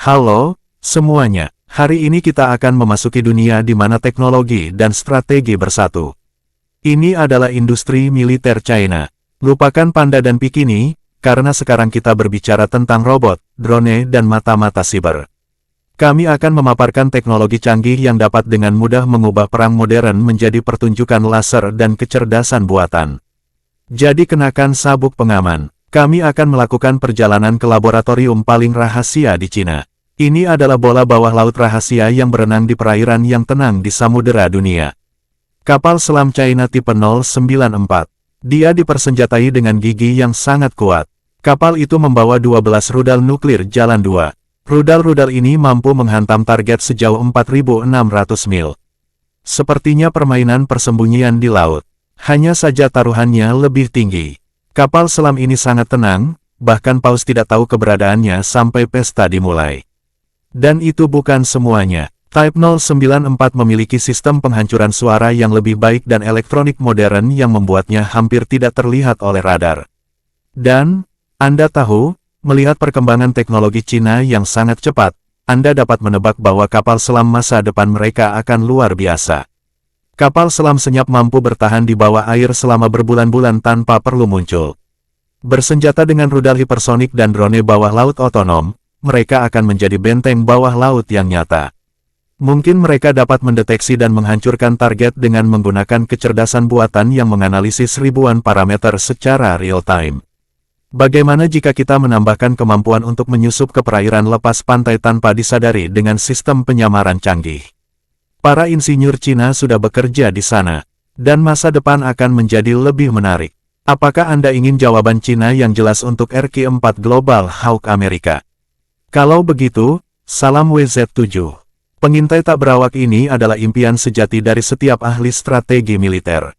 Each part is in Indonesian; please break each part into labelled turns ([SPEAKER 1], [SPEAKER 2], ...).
[SPEAKER 1] Halo, semuanya. Hari ini kita akan memasuki dunia di mana teknologi dan strategi bersatu. Ini adalah industri militer China. Lupakan panda dan bikini, karena sekarang kita berbicara tentang robot, drone dan mata-mata siber. Kami akan memaparkan teknologi canggih yang dapat dengan mudah mengubah perang modern menjadi pertunjukan laser dan kecerdasan buatan. Jadi kenakan sabuk pengaman. Kami akan melakukan perjalanan ke laboratorium paling rahasia di Cina. Ini adalah bola bawah laut rahasia yang berenang di perairan yang tenang di samudera dunia. Kapal selam China tipe 094. Dia dipersenjatai dengan gigi yang sangat kuat. Kapal itu membawa 12 rudal nuklir jalan 2. Rudal-rudal ini mampu menghantam target sejauh 4.600 mil. Sepertinya permainan persembunyian di laut. Hanya saja taruhannya lebih tinggi. Kapal selam ini sangat tenang, bahkan Paus tidak tahu keberadaannya sampai pesta dimulai. Dan itu bukan semuanya. Type 094 memiliki sistem penghancuran suara yang lebih baik dan elektronik modern yang membuatnya hampir tidak terlihat oleh radar. Dan, Anda tahu, melihat perkembangan teknologi Cina yang sangat cepat, Anda dapat menebak bahwa kapal selam masa depan mereka akan luar biasa. Kapal selam senyap mampu bertahan di bawah air selama berbulan-bulan tanpa perlu muncul. Bersenjata dengan rudal hipersonik dan drone bawah laut otonom, mereka akan menjadi benteng bawah laut yang nyata. Mungkin mereka dapat mendeteksi dan menghancurkan target dengan menggunakan kecerdasan buatan yang menganalisis ribuan parameter secara real-time. Bagaimana jika kita menambahkan kemampuan untuk menyusup ke perairan lepas pantai tanpa disadari dengan sistem penyamaran canggih? Para insinyur Cina sudah bekerja di sana, dan masa depan akan menjadi lebih menarik. Apakah Anda ingin jawaban Cina yang jelas untuk RQ-4 Global Hawk Amerika? Kalau begitu, salam WZ-7. Pengintai tak berawak ini adalah impian sejati dari setiap ahli strategi militer.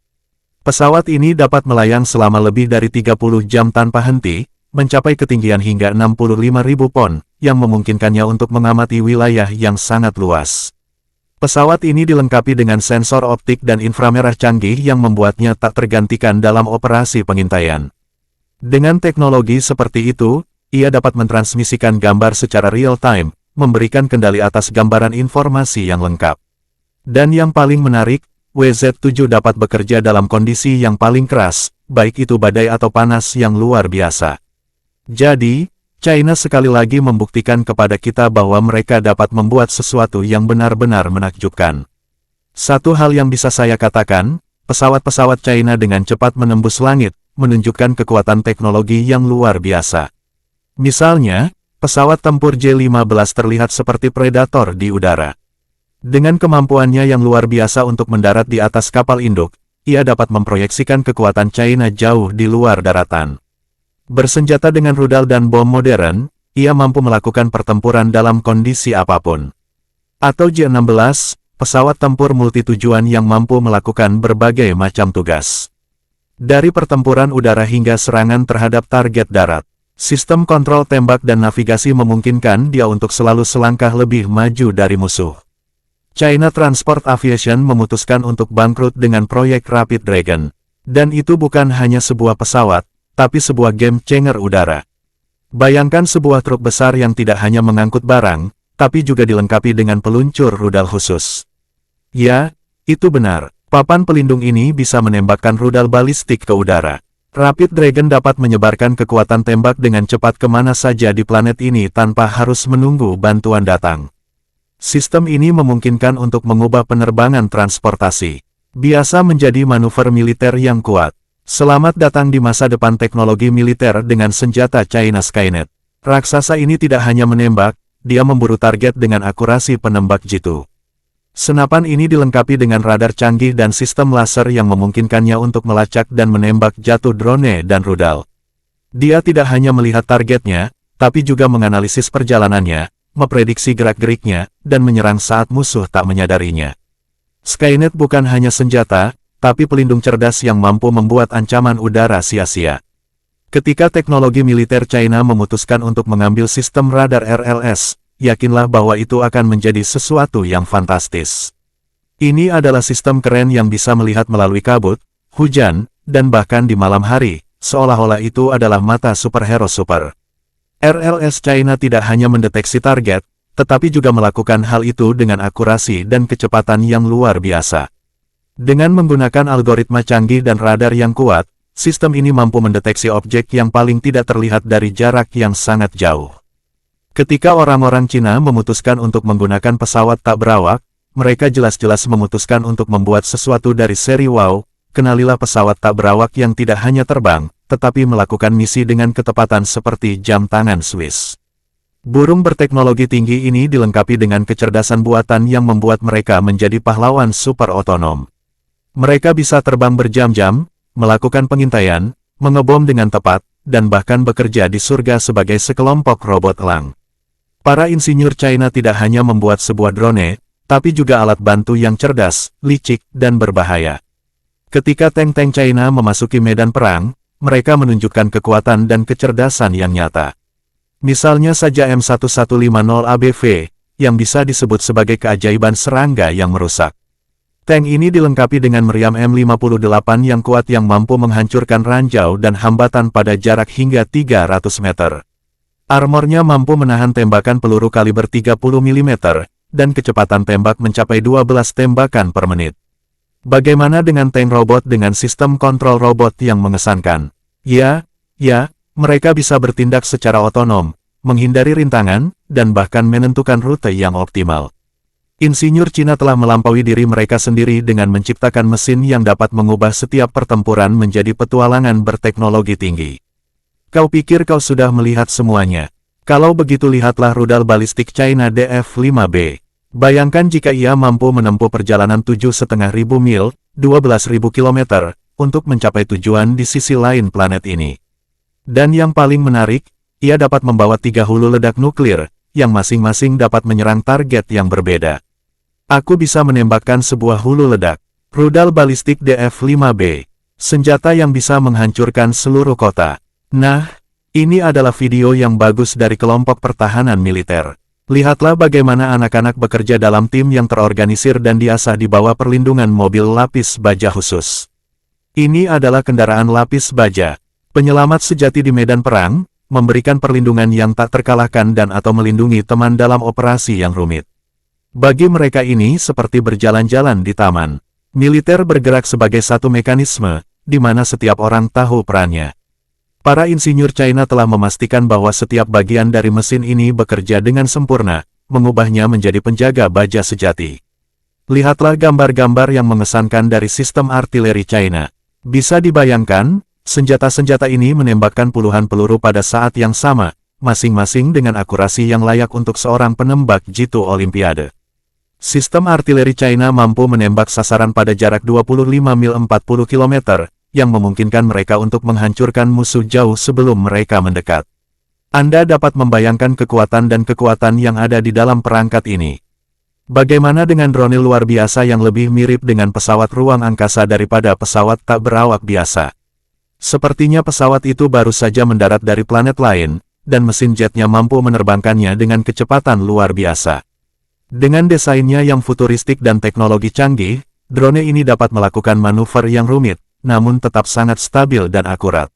[SPEAKER 1] Pesawat ini dapat melayang selama lebih dari 30 jam tanpa henti, mencapai ketinggian hingga 65.000 pon, yang memungkinkannya untuk mengamati wilayah yang sangat luas. Pesawat ini dilengkapi dengan sensor optik dan inframerah canggih yang membuatnya tak tergantikan dalam operasi pengintaian. Dengan teknologi seperti itu, ia dapat mentransmisikan gambar secara real-time, memberikan kendali atas gambaran informasi yang lengkap. Dan yang paling menarik, WZ-7 dapat bekerja dalam kondisi yang paling keras, baik itu badai atau panas yang luar biasa. Jadi, China sekali lagi membuktikan kepada kita bahwa mereka dapat membuat sesuatu yang benar-benar menakjubkan. Satu hal yang bisa saya katakan, pesawat-pesawat China dengan cepat menembus langit, menunjukkan kekuatan teknologi yang luar biasa. Misalnya, pesawat tempur J-15 terlihat seperti predator di udara. Dengan kemampuannya yang luar biasa untuk mendarat di atas kapal induk, ia dapat memproyeksikan kekuatan China jauh di luar daratan. Bersenjata dengan rudal dan bom modern, ia mampu melakukan pertempuran dalam kondisi apapun. Atau J-16, pesawat tempur multitujuan yang mampu melakukan berbagai macam tugas. Dari pertempuran udara hingga serangan terhadap target darat. Sistem kontrol tembak dan navigasi memungkinkan dia untuk selalu selangkah lebih maju dari musuh. China Transport Aviation memutuskan untuk bangkrut dengan proyek Rapid Dragon. Dan itu bukan hanya sebuah pesawat, tapi sebuah game changer udara. Bayangkan sebuah truk besar yang tidak hanya mengangkut barang, tapi juga dilengkapi dengan peluncur rudal khusus. Ya, itu benar. Papan pelindung ini bisa menembakkan rudal balistik ke udara. Rapid Dragon dapat menyebarkan kekuatan tembak dengan cepat kemana saja di planet ini tanpa harus menunggu bantuan datang. Sistem ini memungkinkan untuk mengubah penerbangan transportasi biasa menjadi manuver militer yang kuat. Selamat datang di masa depan teknologi militer dengan senjata China Skynet. Raksasa ini tidak hanya menembak, dia memburu target dengan akurasi penembak jitu. Senapan ini dilengkapi dengan radar canggih dan sistem laser yang memungkinkannya untuk melacak dan menembak jatuh drone dan rudal. Dia tidak hanya melihat targetnya, tapi juga menganalisis perjalanannya, memprediksi gerak-geriknya, dan menyerang saat musuh tak menyadarinya. Skynet bukan hanya senjata, tapi pelindung cerdas yang mampu membuat ancaman udara sia-sia. Ketika teknologi militer China memutuskan untuk mengambil sistem radar RLS, yakinlah bahwa itu akan menjadi sesuatu yang fantastis. Ini adalah sistem keren yang bisa melihat melalui kabut, hujan, dan bahkan di malam hari, seolah-olah itu adalah mata superhero super. RLS China tidak hanya mendeteksi target, tetapi juga melakukan hal itu dengan akurasi dan kecepatan yang luar biasa. Dengan menggunakan algoritma canggih dan radar yang kuat, sistem ini mampu mendeteksi objek yang paling tidak terlihat dari jarak yang sangat jauh. Ketika orang-orang Cina memutuskan untuk menggunakan pesawat tak berawak, mereka jelas-jelas memutuskan untuk membuat sesuatu dari seri wow. Kenalilah pesawat tak berawak yang tidak hanya terbang, tetapi melakukan misi dengan ketepatan seperti jam tangan Swiss. Burung berteknologi tinggi ini dilengkapi dengan kecerdasan buatan yang membuat mereka menjadi pahlawan super otonom. Mereka bisa terbang berjam-jam, melakukan pengintaian, mengebom dengan tepat, dan bahkan bekerja di surga sebagai sekelompok robot elang. Para insinyur China tidak hanya membuat sebuah drone, tapi juga alat bantu yang cerdas, licik, dan berbahaya. Ketika tank-tank China memasuki medan perang, mereka menunjukkan kekuatan dan kecerdasan yang nyata. Misalnya saja M1150 ABV, yang bisa disebut sebagai keajaiban serangga yang merusak. Tank ini dilengkapi dengan meriam M58 yang kuat yang mampu menghancurkan ranjau dan hambatan pada jarak hingga 300 meter. Armornya mampu menahan tembakan peluru kaliber 30 mm, dan kecepatan tembak mencapai 12 tembakan per menit. Bagaimana dengan tank robot dengan sistem kontrol robot yang mengesankan? Ya, mereka bisa bertindak secara otonom, menghindari rintangan, dan bahkan menentukan rute yang optimal. Insinyur Cina telah melampaui diri mereka sendiri dengan menciptakan mesin yang dapat mengubah setiap pertempuran menjadi petualangan berteknologi tinggi. Kau pikir kau sudah melihat semuanya? Kalau begitu lihatlah rudal balistik China DF-5B. Bayangkan jika ia mampu menempuh perjalanan 7.500 mil, 12.000 km, untuk mencapai tujuan di sisi lain planet ini. Dan yang paling menarik, ia dapat membawa 3 hulu ledak nuklir, yang masing-masing dapat menyerang target yang berbeda. Aku bisa menembakkan sebuah hulu ledak, rudal balistik DF-5B, senjata yang bisa menghancurkan seluruh kota. Nah, ini adalah video yang bagus dari kelompok pertahanan militer. Lihatlah bagaimana anak-anak bekerja dalam tim yang terorganisir dan diasah di bawah perlindungan mobil lapis baja khusus. Ini adalah kendaraan lapis baja, penyelamat sejati di medan perang, memberikan perlindungan yang tak terkalahkan dan atau melindungi teman dalam operasi yang rumit. Bagi mereka ini seperti berjalan-jalan di taman. Militer bergerak sebagai satu mekanisme, di mana setiap orang tahu perannya. Para insinyur China telah memastikan bahwa setiap bagian dari mesin ini bekerja dengan sempurna, mengubahnya menjadi penjaga baja sejati. Lihatlah gambar-gambar yang mengesankan dari sistem artileri China. Bisa dibayangkan, senjata-senjata ini menembakkan puluhan peluru pada saat yang sama, masing-masing dengan akurasi yang layak untuk seorang penembak jitu Olimpiade. Sistem artileri China mampu menembak sasaran pada jarak 25 mil 40 km, yang memungkinkan mereka untuk menghancurkan musuh jauh sebelum mereka mendekat. Anda dapat membayangkan kekuatan dan kekuatan yang ada di dalam perangkat ini. Bagaimana dengan drone luar biasa yang lebih mirip dengan pesawat ruang angkasa daripada pesawat tak berawak biasa? Sepertinya pesawat itu baru saja mendarat dari planet lain, dan mesin jetnya mampu menerbangkannya dengan kecepatan luar biasa. Dengan desainnya yang futuristik dan teknologi canggih, drone ini dapat melakukan manuver yang rumit, namun tetap sangat stabil dan akurat.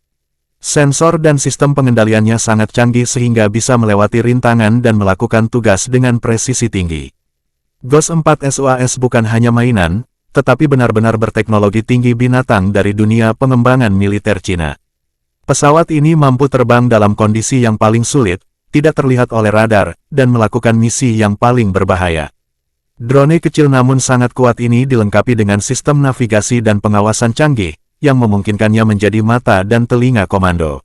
[SPEAKER 1] Sensor dan sistem pengendaliannya sangat canggih sehingga bisa melewati rintangan dan melakukan tugas dengan presisi tinggi. Ghost 4 SUAS bukan hanya mainan, tetapi benar-benar berteknologi tinggi binatang dari dunia pengembangan militer Cina. Pesawat ini mampu terbang dalam kondisi yang paling sulit, tidak terlihat oleh radar, dan melakukan misi yang paling berbahaya. Drone kecil namun sangat kuat ini dilengkapi dengan sistem navigasi dan pengawasan canggih, yang memungkinkannya menjadi mata dan telinga komando.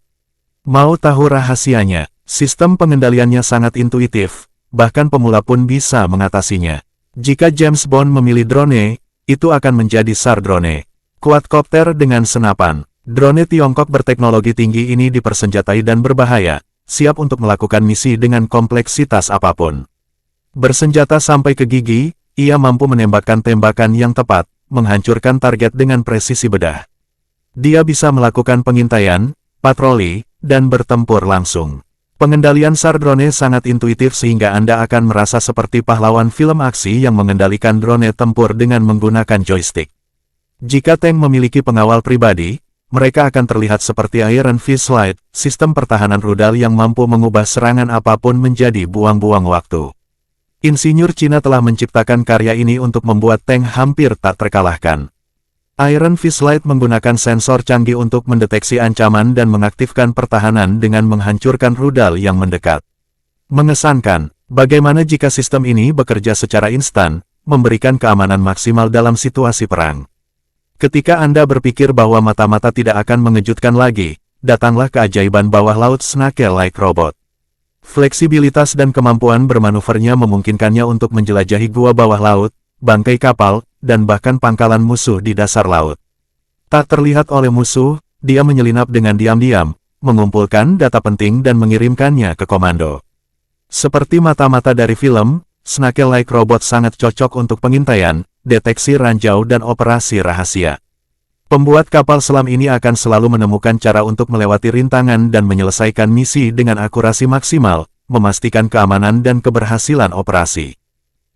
[SPEAKER 1] Mau tahu rahasianya? Sistem pengendaliannya sangat intuitif, bahkan pemula pun bisa mengatasinya. Jika James Bond memilih drone, itu akan menjadi SAR drone. Quadcopter dengan senapan. Drone Tiongkok berteknologi tinggi ini dipersenjatai dan berbahaya, siap untuk melakukan misi dengan kompleksitas apapun. Bersenjata sampai ke gigi, ia mampu menembakkan tembakan yang tepat, menghancurkan target dengan presisi bedah. Dia bisa melakukan pengintaian, patroli, dan bertempur langsung. Pengendalian SAR drone sangat intuitif sehingga Anda akan merasa seperti pahlawan film aksi yang mengendalikan drone tempur dengan menggunakan joystick. Jika tank memiliki pengawal pribadi, mereka akan terlihat seperti Iron Fist Light, sistem pertahanan rudal yang mampu mengubah serangan apapun menjadi buang-buang waktu. Insinyur Cina telah menciptakan karya ini untuk membuat tank hampir tak terkalahkan. Iron Fist Light menggunakan sensor canggih untuk mendeteksi ancaman dan mengaktifkan pertahanan dengan menghancurkan rudal yang mendekat. Mengesankan, bagaimana jika sistem ini bekerja secara instan, memberikan keamanan maksimal dalam situasi perang. Ketika Anda berpikir bahwa mata-mata tidak akan mengejutkan lagi, datanglah keajaiban bawah laut Snakel-like robot. Fleksibilitas dan kemampuan bermanuvernya memungkinkannya untuk menjelajahi gua bawah laut, bangkai kapal, dan bahkan pangkalan musuh di dasar laut. Tak terlihat oleh musuh, dia menyelinap dengan diam-diam, mengumpulkan data penting dan mengirimkannya ke komando. Seperti mata-mata dari film, Snakel-like robot sangat cocok untuk pengintaian, deteksi ranjau dan operasi rahasia. Pembuat kapal selam ini akan selalu menemukan cara untuk melewati rintangan dan menyelesaikan misi dengan akurasi maksimal, memastikan keamanan dan keberhasilan operasi.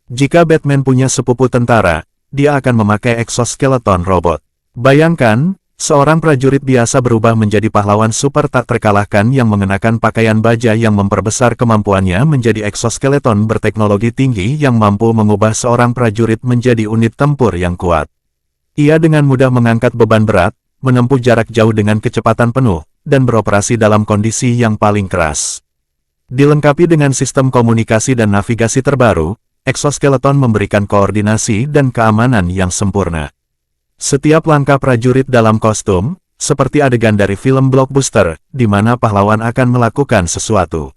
[SPEAKER 1] Jika Batman punya sepupu tentara, dia akan memakai exoskeleton robot. Bayangkan, seorang prajurit biasa berubah menjadi pahlawan super tak terkalahkan yang mengenakan pakaian baja yang memperbesar kemampuannya menjadi exoskeleton berteknologi tinggi yang mampu mengubah seorang prajurit menjadi unit tempur yang kuat. Ia dengan mudah mengangkat beban berat, menempuh jarak jauh dengan kecepatan penuh, dan beroperasi dalam kondisi yang paling keras. Dilengkapi dengan sistem komunikasi dan navigasi terbaru, exoskeleton memberikan koordinasi dan keamanan yang sempurna. Setiap langkah prajurit dalam kostum, seperti adegan dari film blockbuster, di mana pahlawan akan melakukan sesuatu.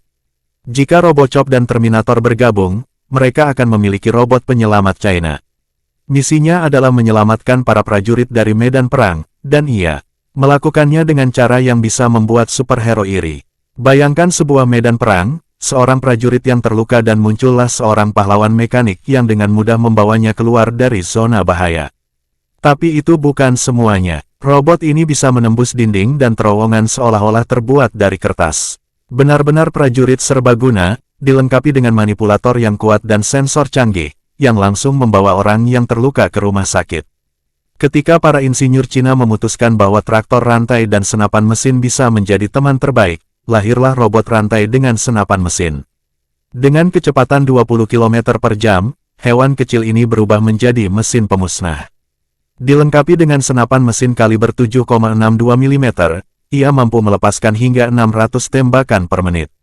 [SPEAKER 1] Jika Robocop dan Terminator bergabung, mereka akan memiliki robot penyelamat China. Misinya adalah menyelamatkan para prajurit dari medan perang, dan ia melakukannya dengan cara yang bisa membuat superhero iri. Bayangkan sebuah medan perang, seorang prajurit yang terluka dan muncullah seorang pahlawan mekanik yang dengan mudah membawanya keluar dari zona bahaya. Tapi itu bukan semuanya. Robot ini bisa menembus dinding dan terowongan seolah-olah terbuat dari kertas. Benar-benar prajurit serbaguna, dilengkapi dengan manipulator yang kuat dan sensor canggih, yang langsung membawa orang yang terluka ke rumah sakit. Ketika para insinyur Cina memutuskan bahwa traktor rantai dan senapan mesin bisa menjadi teman terbaik, lahirlah robot rantai dengan senapan mesin. Dengan kecepatan 20 km per jam, hewan kecil ini berubah menjadi mesin pemusnah. Dilengkapi dengan senapan mesin kaliber 7,62 mm, ia mampu melepaskan hingga 600 tembakan per menit.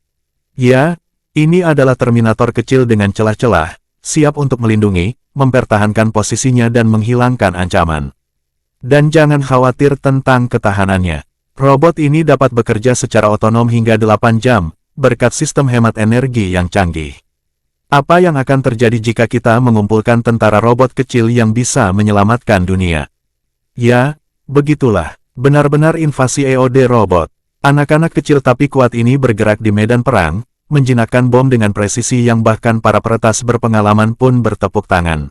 [SPEAKER 1] Ya, ini adalah Terminator kecil dengan celah-celah, siap untuk melindungi, mempertahankan posisinya dan menghilangkan ancaman. Dan jangan khawatir tentang ketahanannya. Robot ini dapat bekerja secara otonom hingga 8 jam, berkat sistem hemat energi yang canggih. Apa yang akan terjadi jika kita mengumpulkan tentara robot kecil yang bisa menyelamatkan dunia? Ya, begitulah. Benar-benar invasi EOD robot. Anak-anak kecil tapi kuat ini bergerak di medan perang, menjinakkan bom dengan presisi yang bahkan para peretas berpengalaman pun bertepuk tangan.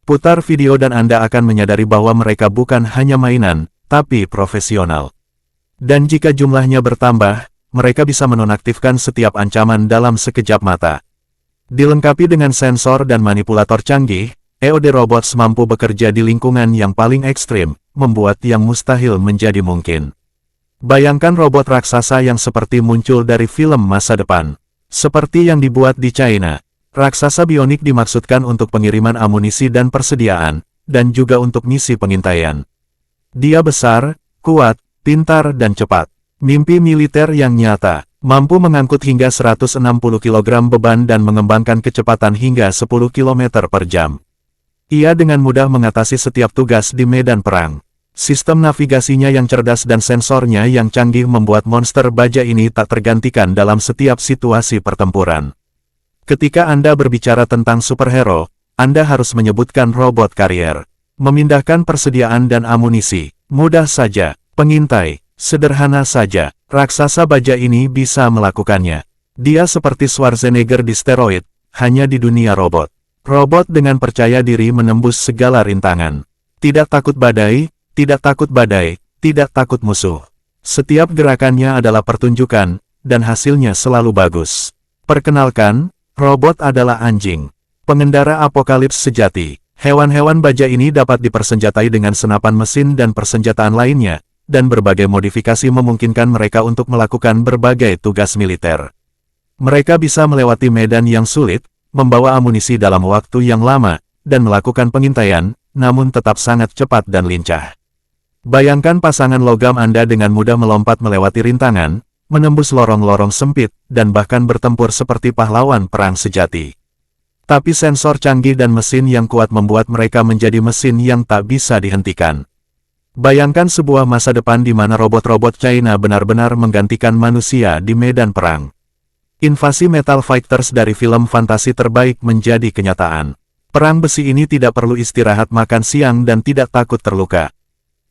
[SPEAKER 1] Putar video dan Anda akan menyadari bahwa mereka bukan hanya mainan, tapi profesional. Dan jika jumlahnya bertambah, mereka bisa menonaktifkan setiap ancaman dalam sekejap mata. Dilengkapi dengan sensor dan manipulator canggih, EOD Robots mampu bekerja di lingkungan yang paling ekstrim, membuat yang mustahil menjadi mungkin. Bayangkan robot raksasa yang seperti muncul dari film masa depan. Seperti yang dibuat di China, raksasa bionik dimaksudkan untuk pengiriman amunisi dan persediaan, dan juga untuk misi pengintaian. Dia besar, kuat, pintar dan cepat. Mimpi militer yang nyata, mampu mengangkut hingga 160 kg beban dan mengembangkan kecepatan hingga 10 km per jam. Ia dengan mudah mengatasi setiap tugas di medan perang. Sistem navigasinya yang cerdas dan sensornya yang canggih membuat monster baja ini tak tergantikan dalam setiap situasi pertempuran. Ketika Anda berbicara tentang superhero, Anda harus menyebutkan robot karier. Memindahkan persediaan dan amunisi, mudah saja. Pengintai, sederhana saja. Raksasa baja ini bisa melakukannya. Dia seperti Schwarzenegger di steroid, hanya di dunia robot. Robot dengan percaya diri menembus segala rintangan. Tidak takut badai, tidak takut badai, tidak takut musuh. Setiap gerakannya adalah pertunjukan, dan hasilnya selalu bagus. Perkenalkan, robot adalah anjing. Pengendara apokalips sejati. Hewan-hewan baja ini dapat dipersenjatai dengan senapan mesin dan persenjataan lainnya, dan berbagai modifikasi memungkinkan mereka untuk melakukan berbagai tugas militer. Mereka bisa melewati medan yang sulit, membawa amunisi dalam waktu yang lama, dan melakukan pengintaian, namun tetap sangat cepat dan lincah. Bayangkan pasangan logam Anda dengan mudah melompat melewati rintangan, menembus lorong-lorong sempit, dan bahkan bertempur seperti pahlawan perang sejati. Tapi sensor canggih dan mesin yang kuat membuat mereka menjadi mesin yang tak bisa dihentikan. Bayangkan sebuah masa depan di mana robot-robot China benar-benar menggantikan manusia di medan perang. Invasi Metal Fighters dari film fantasi terbaik menjadi kenyataan. Perang besi ini tidak perlu istirahat makan siang dan tidak takut terluka.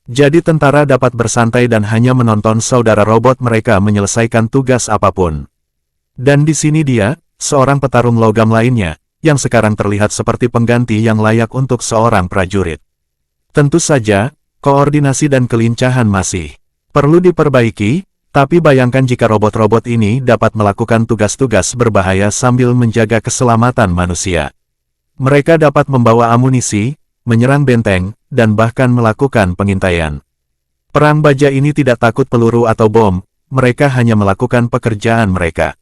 [SPEAKER 1] Jadi tentara dapat bersantai dan hanya menonton saudara robot mereka menyelesaikan tugas apapun. Dan di sini dia, seorang petarung logam lainnya, yang sekarang terlihat seperti pengganti yang layak untuk seorang prajurit. Tentu saja, koordinasi dan kelincahan masih perlu diperbaiki, tapi bayangkan jika robot-robot ini dapat melakukan tugas-tugas berbahaya sambil menjaga keselamatan manusia. Mereka dapat membawa amunisi, menyerang benteng, dan bahkan melakukan pengintaian. Perang baja ini tidak takut peluru atau bom, mereka hanya melakukan pekerjaan mereka.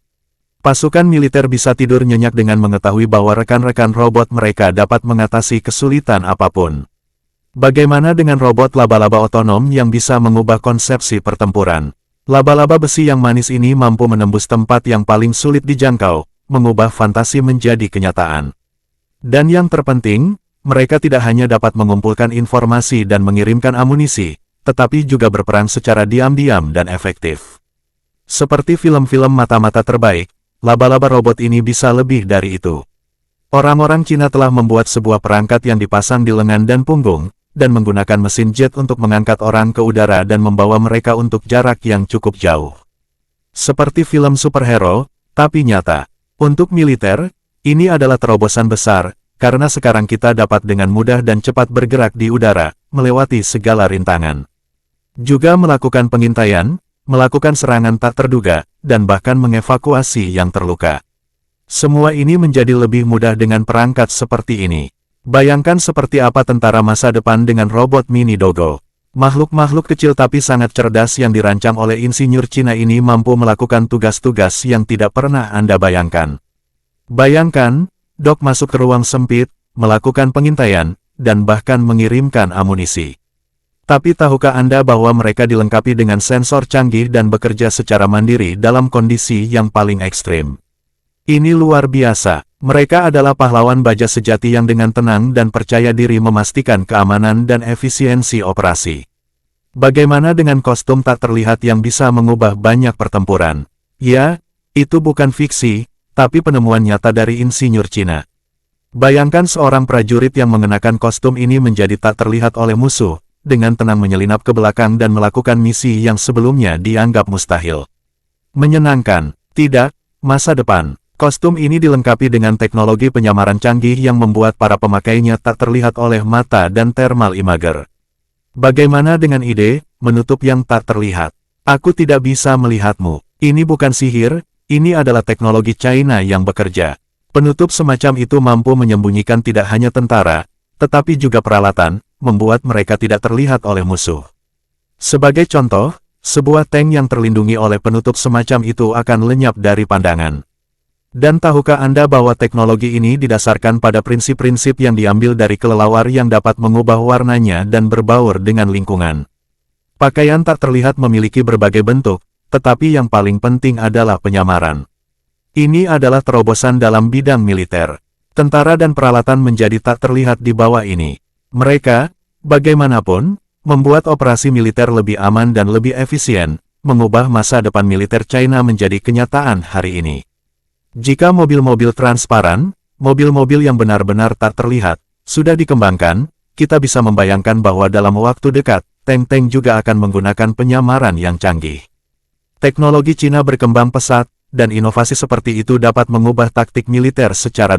[SPEAKER 1] Pasukan militer bisa tidur nyenyak dengan mengetahui bahwa rekan-rekan robot mereka dapat mengatasi kesulitan apapun. Bagaimana dengan robot laba-laba otonom yang bisa mengubah konsepsi pertempuran? Laba-laba besi yang manis ini mampu menembus tempat yang paling sulit dijangkau, mengubah fantasi menjadi kenyataan. Dan yang terpenting, mereka tidak hanya dapat mengumpulkan informasi dan mengirimkan amunisi, tetapi juga berperang secara diam-diam dan efektif. Seperti film-film mata-mata terbaik, laba-laba robot ini bisa lebih dari itu. Orang-orang Cina telah membuat sebuah perangkat yang dipasang di lengan dan punggung, dan menggunakan mesin jet untuk mengangkat orang ke udara dan membawa mereka untuk jarak yang cukup jauh. Seperti film superhero, tapi nyata. Untuk militer, ini adalah terobosan besar, karena sekarang kita dapat dengan mudah dan cepat bergerak di udara, melewati segala rintangan. Juga melakukan pengintaian, melakukan serangan tak terduga, dan bahkan mengevakuasi yang terluka. Semua ini menjadi lebih mudah dengan perangkat seperti ini. Bayangkan seperti apa tentara masa depan dengan robot mini Dogo. Makhluk-makhluk kecil tapi sangat cerdas yang dirancang oleh insinyur Cina ini mampu melakukan tugas-tugas yang tidak pernah Anda bayangkan. Bayangkan, Dok masuk ke ruang sempit, melakukan pengintaian, dan bahkan mengirimkan amunisi. Tapi tahukah Anda bahwa mereka dilengkapi dengan sensor canggih dan bekerja secara mandiri dalam kondisi yang paling ekstrim? Ini luar biasa. Mereka adalah pahlawan baja sejati yang dengan tenang dan percaya diri memastikan keamanan dan efisiensi operasi. Bagaimana dengan kostum tak terlihat yang bisa mengubah banyak pertempuran? Ya, itu bukan fiksi, tapi penemuan nyata dari insinyur Cina. Bayangkan seorang prajurit yang mengenakan kostum ini menjadi tak terlihat oleh musuh, dengan tenang menyelinap ke belakang dan melakukan misi yang sebelumnya dianggap mustahil. Menyenangkan, tidak? Masa depan. Kostum ini dilengkapi dengan teknologi penyamaran canggih yang membuat para pemakainya tak terlihat oleh mata dan thermal imager. Bagaimana dengan ide, menutup yang tak terlihat? Aku tidak bisa melihatmu. Ini bukan sihir, ini adalah teknologi China yang bekerja. Penutup semacam itu mampu menyembunyikan tidak hanya tentara, tetapi juga peralatan, membuat mereka tidak terlihat oleh musuh. Sebagai contoh, sebuah tank yang terlindungi oleh penutup semacam itu akan lenyap dari pandangan. Dan tahukah Anda bahwa teknologi ini didasarkan pada prinsip-prinsip yang diambil dari kelelawar yang dapat mengubah warnanya dan berbaur dengan lingkungan? Pakaian tak terlihat memiliki berbagai bentuk, tetapi yang paling penting adalah penyamaran. Ini adalah terobosan dalam bidang militer. Tentara dan peralatan menjadi tak terlihat di bawah ini. Mereka, bagaimanapun, membuat operasi militer lebih aman dan lebih efisien, mengubah masa depan militer China menjadi kenyataan hari ini. Jika mobil-mobil transparan, mobil-mobil yang benar-benar tak terlihat, sudah dikembangkan, kita bisa membayangkan bahwa dalam waktu dekat, tank-tank juga akan menggunakan penyamaran yang canggih. Teknologi Cina berkembang pesat, dan inovasi seperti itu dapat mengubah taktik militer secara